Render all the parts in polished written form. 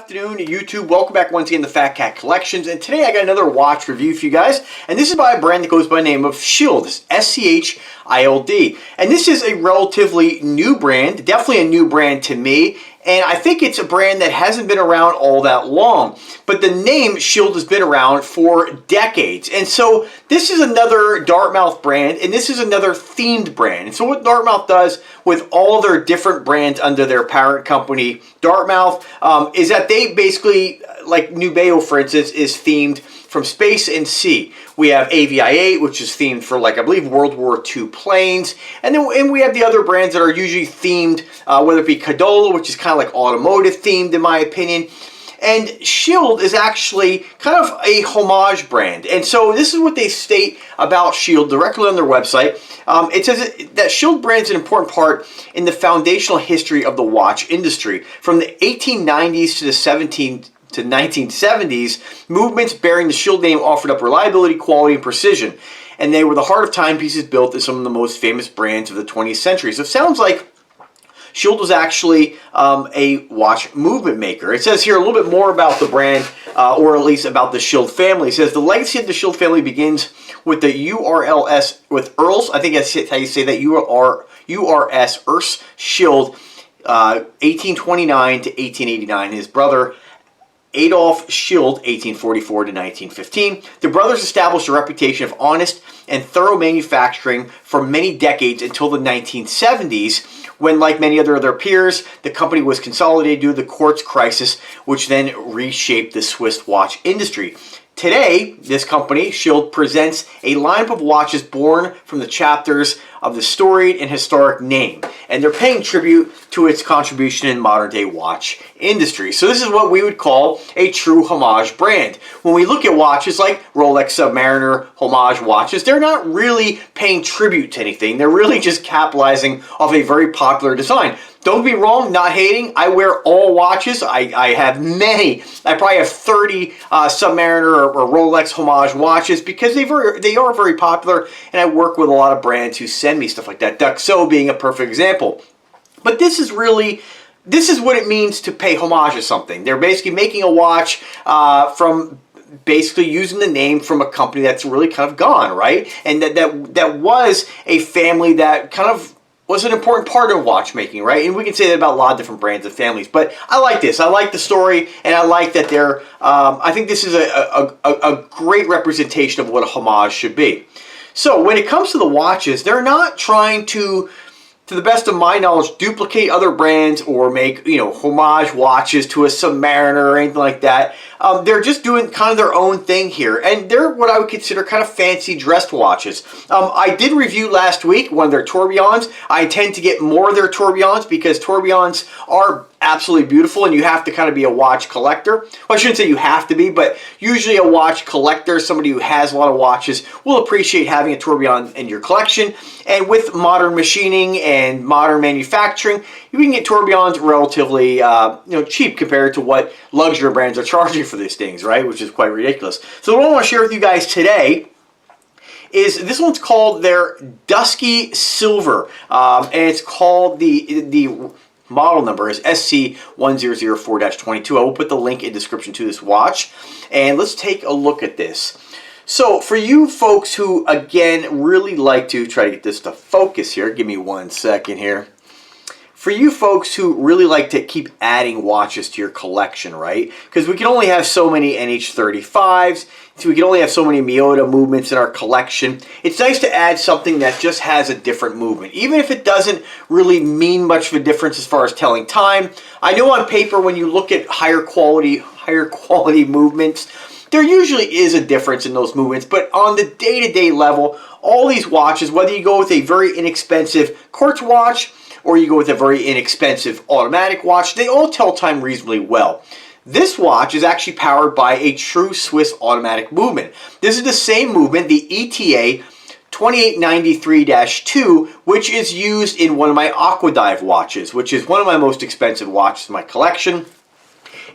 Afternoon, YouTube. Welcome back once again to Phatkat Collections, and today I got another watch review for you guys, and this is by a brand that goes by the name of Schild. It's S-C-H-I-L-D, and this is a relatively new brand, definitely a new brand to me, and I think it's a brand that hasn't been around all that long, but the name Schild has been around for decades, and so this is another Dartmouth brand, and this is another themed brand. And so what Dartmouth does with all their different brands under their parent company, Dartmouth, is that they basically, like Nubeo for instance, is themed from space and sea. We have AVI-8, which is themed for, like, I believe World War II planes. And we have the other brands that are usually themed, whether it be Cadola, which is kind of like automotive themed in my opinion. And Schild is actually kind of a homage brand. And so this is what they state about Schild directly on their website. It says that Schild brand is an important part in the foundational history of the watch industry. From the 1890s to the 1970s, movements bearing the Schild name offered up reliability, quality, and precision. And they were the heart of timepieces built as some of the most famous brands of the 20th century. So it sounds like Schild was actually a watch movement maker. It says here a little bit more about the brand, or at least about the Schild family. It says the legacy of the Schild family begins with the URLS, with Earls, I think that's how you say that, URS, Urs Schild, 1829 to 1889. His brother Adolf Schild, 1844 to 1915. The brothers established a reputation of honest and thorough manufacturing for many decades until the 1970s, when, like many other of their peers, the company was consolidated due to the quartz crisis, which then reshaped the Swiss watch industry. Today, this company, Schild, presents a lineup of watches born from the chapters of the storied and historic name, and they're paying tribute to its contribution in modern-day watch industry. So this is what we would call a true homage brand. When we look at watches like Rolex Submariner homage watches, they're not really paying tribute to anything. They're really just capitalizing off a very popular design. Don't be wrong, not hating. I wear all watches. I have many. I probably have 30 Submariner or Rolex homage watches because they are very popular, and I work with a lot of brands who send me stuff like that. Duxo being a perfect example. But this is what it means to pay homage to something. They're basically making a watch from basically using the name from a company that's really kind of gone, right? And that was a family that kind of was an important part of watchmaking, right? And we can say that about a lot of different brands and families. But I like this. I like the story, and I like that they're, I think this is a great representation of what a homage should be. So when it comes to the watches, they're not trying to the best of my knowledge, duplicate other brands or make, homage watches to a Submariner or anything like that. They're just doing kind of their own thing here, and they're what I would consider kind of fancy dressed watches. I did review last week one of their tourbillons. I intend to get more of their tourbillons because tourbillons are absolutely beautiful, and you have to kind of be a watch collector. Well, I shouldn't say you have to be, but usually a watch collector, somebody who has a lot of watches, will appreciate having a tourbillon in your collection. And with modern machining and modern manufacturing, you can get tourbillons relatively cheap compared to what luxury brands are charging for these things, right? Which is quite ridiculous. So what I want to share with you guys today is this one's called their Dusky Silver, and it's called the model number is SC1004-22. I will put the link in the description to this watch. And let's take a look at this. So for you folks who, again, really like to try to get this to focus here, give me 1 second here. For you folks who really like to keep adding watches to your collection, right? Because we can only have so many NH35s, so we can only have so many Miyota movements in our collection. It's nice to add something that just has a different movement, even if it doesn't really mean much of a difference as far as telling time. I know on paper when you look at higher quality movements, there usually is a difference in those movements, but on the day-to-day level, all these watches, whether you go with a very inexpensive quartz watch or you go with a very inexpensive automatic watch, they all tell time reasonably well. This watch is actually powered by a true Swiss automatic movement. This is the same movement, the ETA 2893-2, which is used in one of my Aquadive watches, which is one of my most expensive watches in my collection.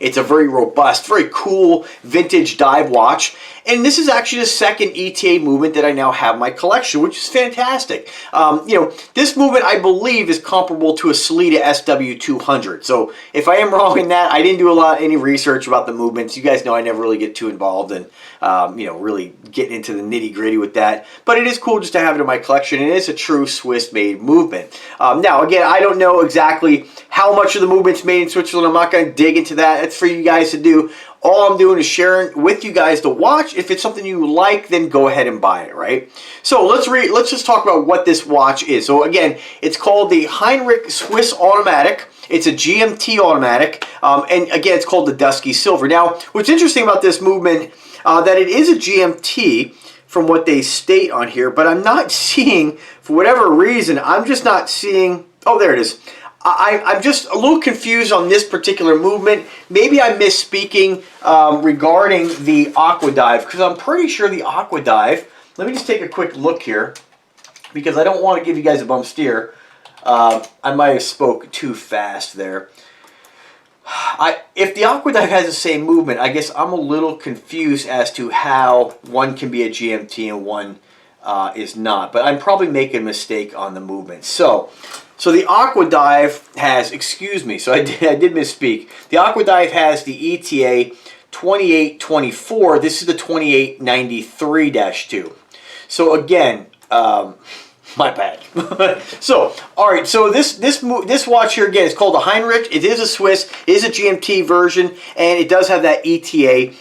It's a very robust, very cool vintage dive watch. And this is actually the second ETA movement that I now have in my collection, which is fantastic. This movement, I believe, is comparable to a Schild SW200. So if I am wrong in that, I didn't do any research about the movements. You guys know I never really get too involved in, really getting into the nitty gritty with that. But it is cool just to have it in my collection. And it is a true Swiss-made movement. Now, again, I don't know exactly how much of the movement's made in Switzerland. I'm not going to dig into that. That's for you guys to do. All I'm doing is sharing with you guys the watch. If it's something you like, then go ahead and buy it, right? So let's just talk about what this watch is. So again, it's called the Heinrich Swiss Automatic. It's a GMT automatic, and again, it's called the Dusky Silver. Now, what's interesting about this movement, that it is a GMT from what they state on here, but I'm not seeing, for whatever reason, I'm just not seeing, oh, there it is. I'm just a little confused on this particular movement. Maybe I'm misspeaking regarding the Aqua Dive, because I'm pretty sure the Aqua Dive, let me just take a quick look here, because I don't want to give you guys a bum steer. I might have spoke too fast there. If the Aqua Dive has the same movement, I guess I'm a little confused as to how one can be a GMT and one is not. But I'm probably making a mistake on the movement. So the Aqua Dive has, excuse me, so I did misspeak. The Aqua Dive has the ETA 2824. This is the 2893-2. So again, my bad. So, all right. So this watch here again is called the Heinrich. It is a Swiss. It is a GMT version, and it does have that ETA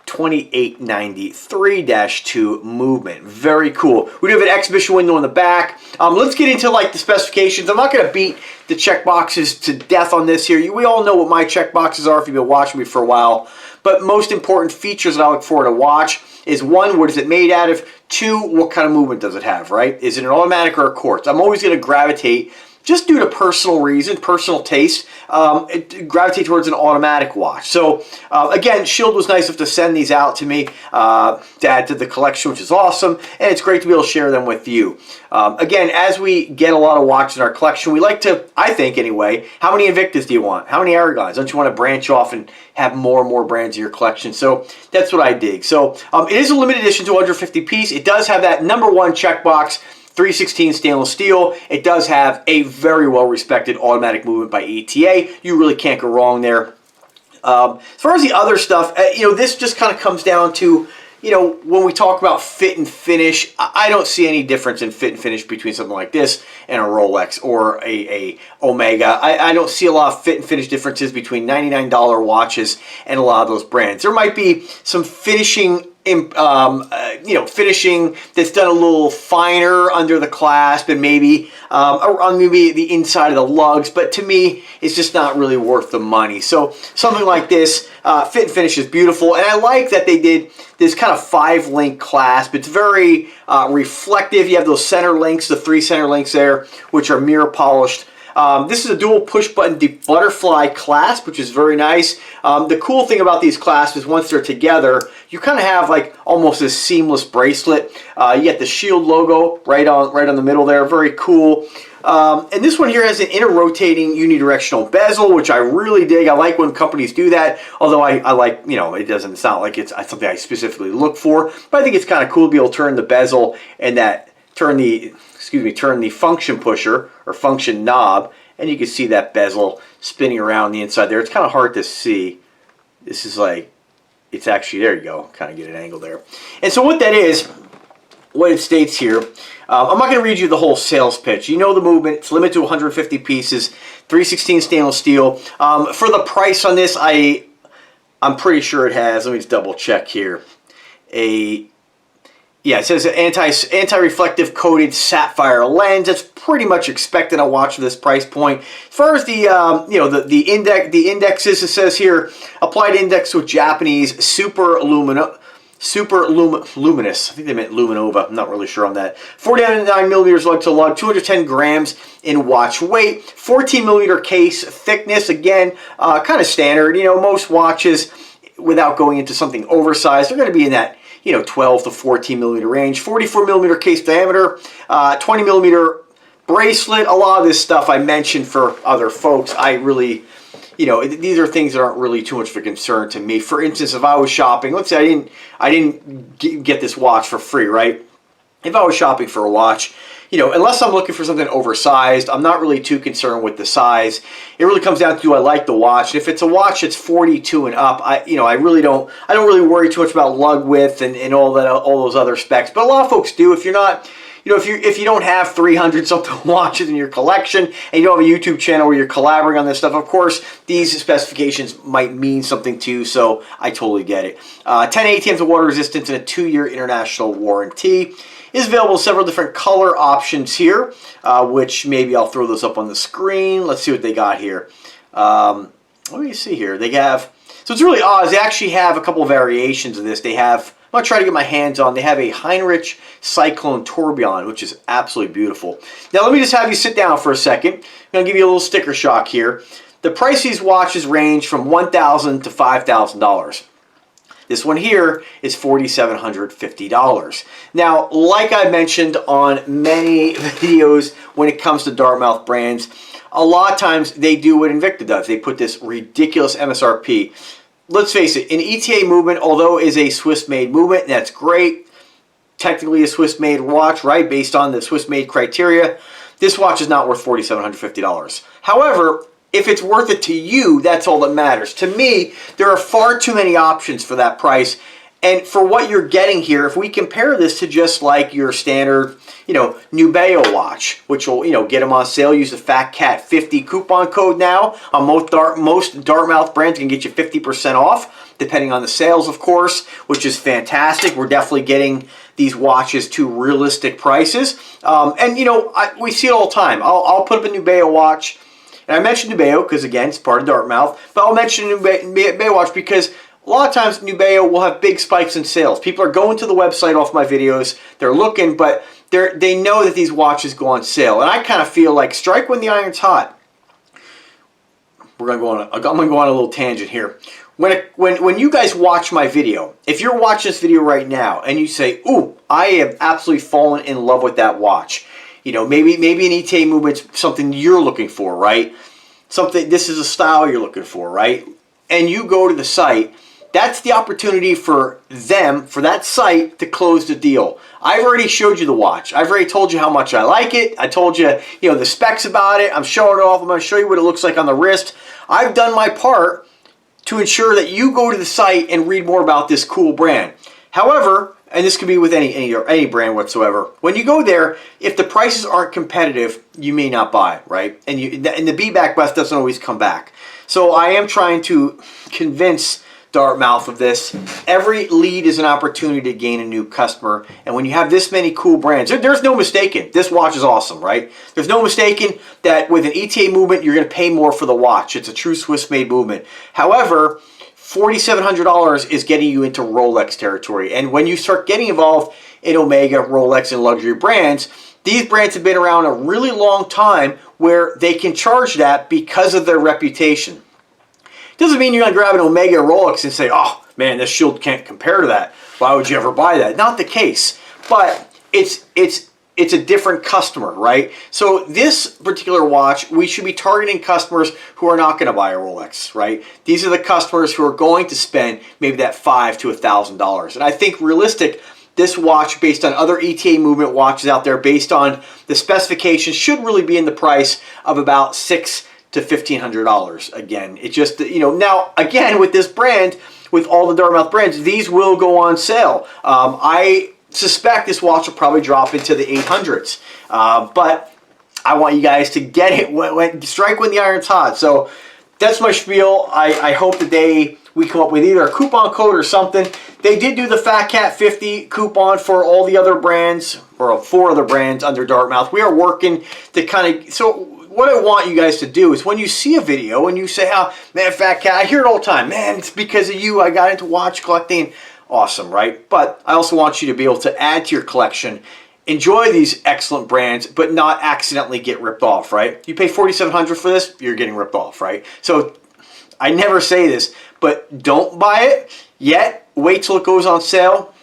2893-2 movement. Very cool. We do have an exhibition window in the back. Let's get into like the specifications. I'm not going to beat the check boxes to death on this here. We all know what my check boxes are if you've been watching me for a while. But most important features that I look for in a watch is, one, what is it made out of? Two, what kind of movement does it have, right? Is it an automatic or a quartz? I'm always going to gravitate, just due to personal reason, personal taste, gravitate towards an automatic watch. So again, Schild was nice enough to send these out to me to add to the collection, which is awesome, and it's great to be able to share them with you. Again, as we get a lot of watches in our collection, we like to, I think anyway, how many Invictus do you want? How many Aragons? Don't you want to branch off and have more and more brands in your collection? So that's what I dig. So it is a limited edition 250 piece. It does have that #1 checkbox, 316 stainless steel. It does have a very well-respected automatic movement by ETA. You really can't go wrong there. As far as the other stuff, this just kind of comes down to, when we talk about fit and finish, I don't see any difference in fit and finish between something like this and a Rolex or a Omega. I don't see a lot of fit and finish differences between $99 watches and a lot of those brands. There might be some finishing finishing that's done a little finer under the clasp and maybe on maybe the inside of the lugs, but to me, it's just not really worth the money. So something like this, fit and finish is beautiful, and I like that they did this kind of 5-link clasp. It's very reflective. You have those center links, the 3 center links there, which are mirror polished. This is a dual push-button butterfly clasp, which is very nice. The cool thing about these clasps is once they're together, you kind of have like almost a seamless bracelet. You get the Schild logo right on the middle there. Very cool. And this one here has an inner rotating unidirectional bezel, which I really dig. I like when companies do that, although I like, it's not like it's something I specifically look for, but I think it's kind of cool to be able to turn the bezel and turn the function pusher or function knob, and you can see that bezel spinning around the inside there. It's kind of hard to see. This is like, it's actually, there you go, kind of get an angle there. And so what that is, what it states here, I'm not going to read you the whole sales pitch. You know the movement. It's limited to 150 pieces, 316 stainless steel. For the price on this, I'm pretty sure it has, let me just double check here, yeah, it says an anti-reflective coated sapphire lens. That's pretty much expected on a watch for this price point. As far as the the indexes, it says here, applied index with Japanese super luminous. I think they meant luminova. I'm not really sure on that. 49 millimeters lug to lug, 210 grams in watch weight, 14 millimeter case thickness. Again, kind of standard. Most watches, without going into something oversized, they're going to be in that 12 to 14 millimeter range. 44 millimeter case diameter, 20 millimeter bracelet. A lot of this stuff I mentioned for other folks. I really, you know, these are things that aren't really too much of a concern to me. For instance, if I was shopping, let's say I didn't get this watch for free, right? If I was shopping for a watch, you know, unless I'm looking for something oversized, I'm not really too concerned with the size. It really comes down to, do I like the watch? And if it's a watch that's 42 and up, I don't really worry too much about lug width and all those other specs. But a lot of folks do. If you're not, you know, if you don't have 300 something watches in your collection and you don't have a YouTube channel where you're collaborating on this stuff, of course, these specifications might mean something to you, so I totally get it. 10 ATMs of water resistance and a 2-year international warranty. Is available in several different color options here, which maybe I'll throw those up on the screen. Let's see what they got here. What do you see here? They have, so it's really odd. They actually have a couple of variations of this. They have, I'm going to try to get my hands on, they have a Heinrich Cyclone Tourbillon, which is absolutely beautiful. Now let me just have you sit down for a second. I'm going to give you a little sticker shock here. The price of these watches range from $1,000 to $5,000. This one here is $4,750. Now, like I mentioned on many videos when it comes to Dartmouth brands, a lot of times they do what Invicta does. They put this ridiculous MSRP. Let's face it, an ETA movement, although it is a Swiss-made movement, that's great. Technically a Swiss-made watch, right, based on the Swiss-made criteria, this watch is not worth $4,750. However, if it's worth it to you, that's all that matters. To me, there are far too many options for that price. And for what you're getting here, if we compare this to just like your standard, you know, Nubeo watch, which will, you know, get them on sale, use the Phatkat 50 coupon code now. On most Dartmouth brands can get you 50% off, depending on the sales, of course, which is fantastic. We're definitely getting these watches to realistic prices. And, you know, we see it all the time. I'll put up a Nubeo watch. And I mentioned Nubeo because, again, it's part of Dartmouth. But I'll mention Nubeo watch because a lot of times Nubeo will have big spikes in sales. People are going to the website off my videos. They're looking, but they know that these watches go on sale. And I kind of feel like strike when the iron's hot. I'm going to go on a little tangent here. When you guys watch my video, if you're watching this video right now and you say, ooh, I have absolutely fallen in love with that watch. You know, maybe an ETA movement's something you're looking for, right? This is a style you're looking for, right? And you go to the site, that's the opportunity for them, for that site, to close the deal. I've already showed you the watch. I've already told you how much I like it. I told you, you know, the specs about it. I'm showing it off. I'm going to show you what it looks like on the wrist. I've done my part to ensure that you go to the site and read more about this cool brand. However, and this could be with any brand whatsoever, when you go there, if the prices aren't competitive, you may not buy, right? And the be back best doesn't always come back. So I am trying to convince Dartmouth of this. Every lead is an opportunity to gain a new customer. And when you have this many cool brands, there's no mistaking. This watch is awesome, right? There's no mistaking that with an ETA movement, you're going to pay more for the watch. It's a true Swiss-made movement. However, $4,700 is getting you into Rolex territory. And when you start getting involved in Omega, Rolex, and luxury brands, these brands have been around a really long time where they can charge that because of their reputation. Doesn't mean you're going to grab an Omega or Rolex and say, oh, man, this Schild can't compare to that. Why would you ever buy that? Not the case. But it's a different customer, right? So this particular watch, we should be targeting customers who are not going to buy a Rolex, right? These are the customers who are going to spend maybe that $500 to $1,000. And I think realistic, this watch, based on other ETA movement watches out there, based on the specifications, should really be in the price of about $600 to $1,500. Again, it just, you know, now, again, with this brand, with all the Dartmouth brands, these will go on sale. I suspect this watch will probably drop into the 800s. But I want you guys to get it, strike when the iron's hot. So that's my spiel. I hope that we come up with either a coupon code or something. They did do the Phatkat 50 coupon for all the other brands, or 4 other brands under Dartmouth. We are working to kind of, so what I want you guys to do is when you see a video and you say, oh, man, Phatkat, I hear it all the time. Man, it's because of you I got into watch collecting. Awesome, right? But I also want you to be able to add to your collection, enjoy these excellent brands, but not accidentally get ripped off, right? You pay $4,700 for this, you're getting ripped off, right? So I never say this, but don't buy it yet. Wait till it goes on sale,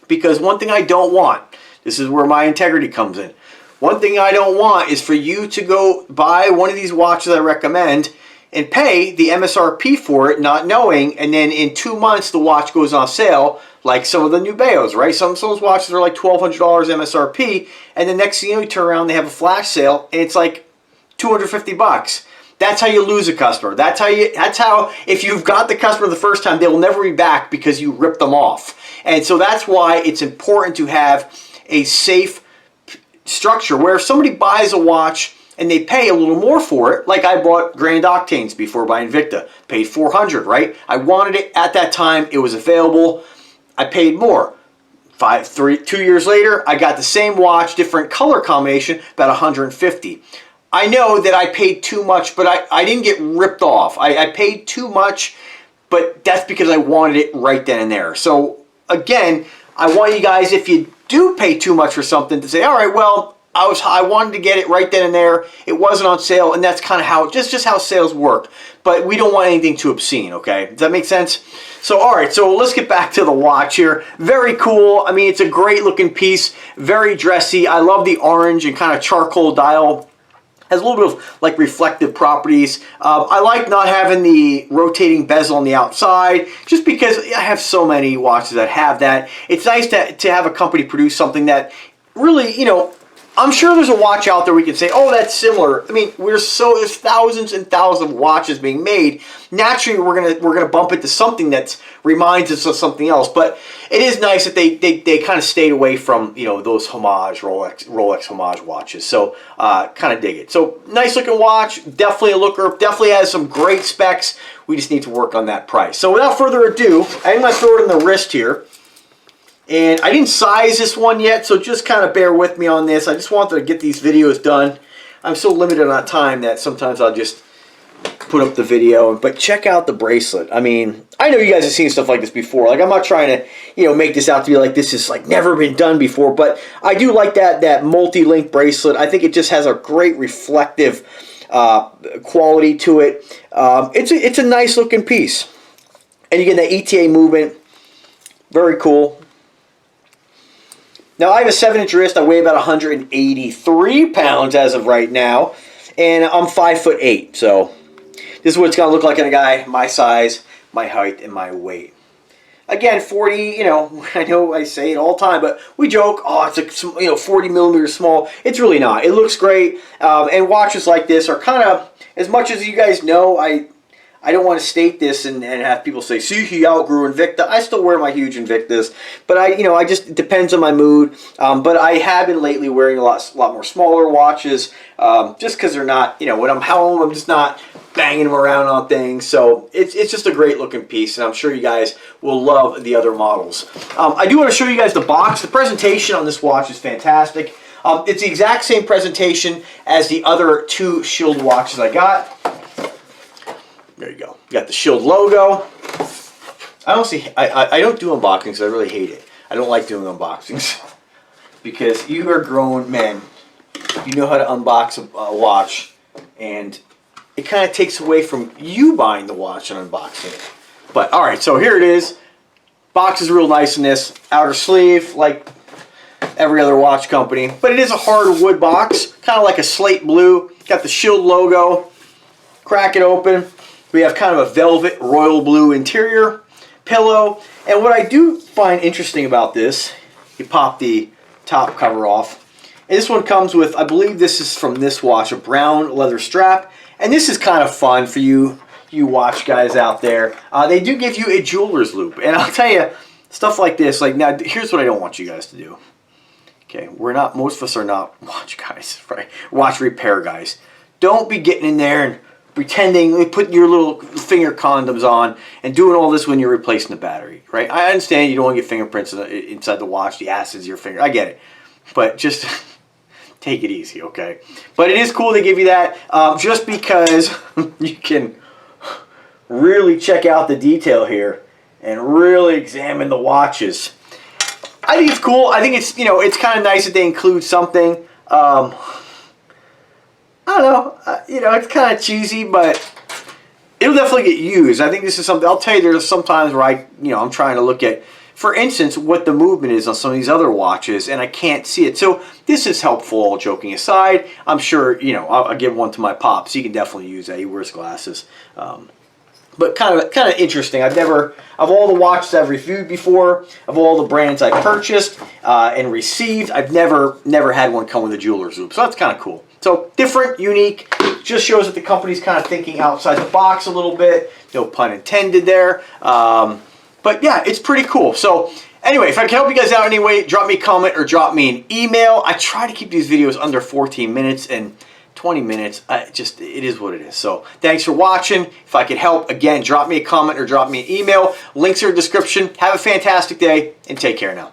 because one thing I don't want, this is where my integrity comes in. One thing I don't want is for you to go buy one of these watches I recommend, and pay the MSRP for it, not knowing, and then in 2 months the watch goes on sale, like some of the new Bayos, right? Some of those watches are like $1,200 MSRP, and the next thing you know, you turn around, they have a flash sale, and it's like $250. That's how you lose a customer. That's how if you've got the customer the first time, they will never be back because you ripped them off. And so that's why it's important to have a safe structure where if somebody buys a watch and they pay a little more for it, like I bought Grand Octanes before by Invicta, paid $400, right? I wanted it at that time, it was available, I paid more. 2 years later, I got the same watch, different color combination, about $150. I know that I paid too much, but I didn't get ripped off. I paid too much, but that's because I wanted it right then and there. So again, I want you guys, if you do pay too much for something, to say, all right, well, I wanted to get it right then and there. It wasn't on sale, and that's kind of how just how sales work. But we don't want anything too obscene, okay? Does that make sense? So, all right, so let's get back to the watch here. Very cool. I mean, it's a great looking piece, very dressy. I love the orange and kind of charcoal dial. Has a little bit of like reflective properties. I like not having the rotating bezel on the outside just because I have so many watches that have that. It's nice to have a company produce something that really, you know, I'm sure there's a watch out there we can say, oh, that's similar. I mean, there's thousands and thousands of watches being made. Naturally, we're gonna bump into something that reminds us of something else. But it is nice that they kind of stayed away from, you know, those homage Rolex homage watches. So kind of dig it. So nice looking watch, definitely a looker. Definitely has some great specs. We just need to work on that price. So without further ado, I'm gonna throw it in the wrist here. And I didn't size this one yet, so just kind of bear with me on this. I just wanted to get these videos done. I'm so limited on time that sometimes I'll just put up the video. But check out the bracelet. I mean, I know you guys have seen stuff like this before. Like, I'm not trying to, you know, make this out to be like this is like never been done before. But I do like that multi-link bracelet. I think it just has a great reflective quality to it. It's a nice looking piece. And you get that ETA movement. Very cool. Now, I have a 7-inch wrist. I weigh about 183 pounds as of right now. And I'm 5'8". So this is what it's going to look like in a guy my size, my height, and my weight. Again, 40, you know, I know I say it all the time, but we joke, oh, it's like, you know, 40 millimeters small. It's really not. It looks great. And watches like this are kind of, as much as you guys know, I don't want to state this and have people say, see, he outgrew Invicta. I still wear my huge Invictas, but I just, it depends on my mood. But I have been lately wearing a lot more smaller watches, just because they're not, you know, when I'm home, I'm just not banging them around on things. So it's just a great looking piece, and I'm sure you guys will love the other models. I do want to show you guys the box. The presentation on this watch is fantastic. It's the exact same presentation as the other 2 Schild watches I got. There you go. You got the Schild logo. I don't do unboxings. I really hate it. I don't like doing unboxings because you are grown men. You know how to unbox a watch, and it kind of takes away from you buying the watch and unboxing it. But all right, so here it is. Box is real nice in this. Outer sleeve, like every other watch company, but it is a hardwood box, kind of like a slate blue. Got the Schild logo. Crack it open. We have kind of a velvet royal blue interior, pillow, and what I do find interesting about this, you pop the top cover off, and this one comes with, I believe this is from this watch, a brown leather strap, and this is kind of fun for you watch guys out there. They do give you a jeweler's loop, and I'll tell you, stuff like this, like now, here's what I don't want you guys to do. Okay, most of us are not watch guys, right? Watch repair guys. Don't be getting in there and pretending, putting your little finger condoms on and doing all this when you're replacing the battery, right? I understand you don't want to get fingerprints inside the watch, the acids of your finger. I get it. But just take it easy, okay? But it is cool they give you that just because you can really check out the detail here and really examine the watches. I think it's cool. I think it's, you know, it's kind of nice that they include something. I don't know, you know, it's kind of cheesy, but it'll definitely get used. I think this is something, I'll tell you, there's some times where I'm trying to look at for instance, what the movement is on some of these other watches, and I can't see it. So this is helpful, all joking aside. I'm sure, you know, I'll give one to my pops. He can definitely use that. He wears glasses. But kind of interesting. Of all the watches I've reviewed before, of all the brands I purchased and received, I've never had one come with a jeweler's loop. So that's kind of cool. So different, unique, just shows that the company's kind of thinking outside the box a little bit. No pun intended there. But yeah, it's pretty cool. So anyway, if I can help you guys out anyway, drop me a comment or drop me an email. I try to keep these videos under 14 minutes, and 20 minutes, it is what it is. So thanks for watching. If I could help, again, drop me a comment or drop me an email. Links are in the description. Have a fantastic day, and take care now.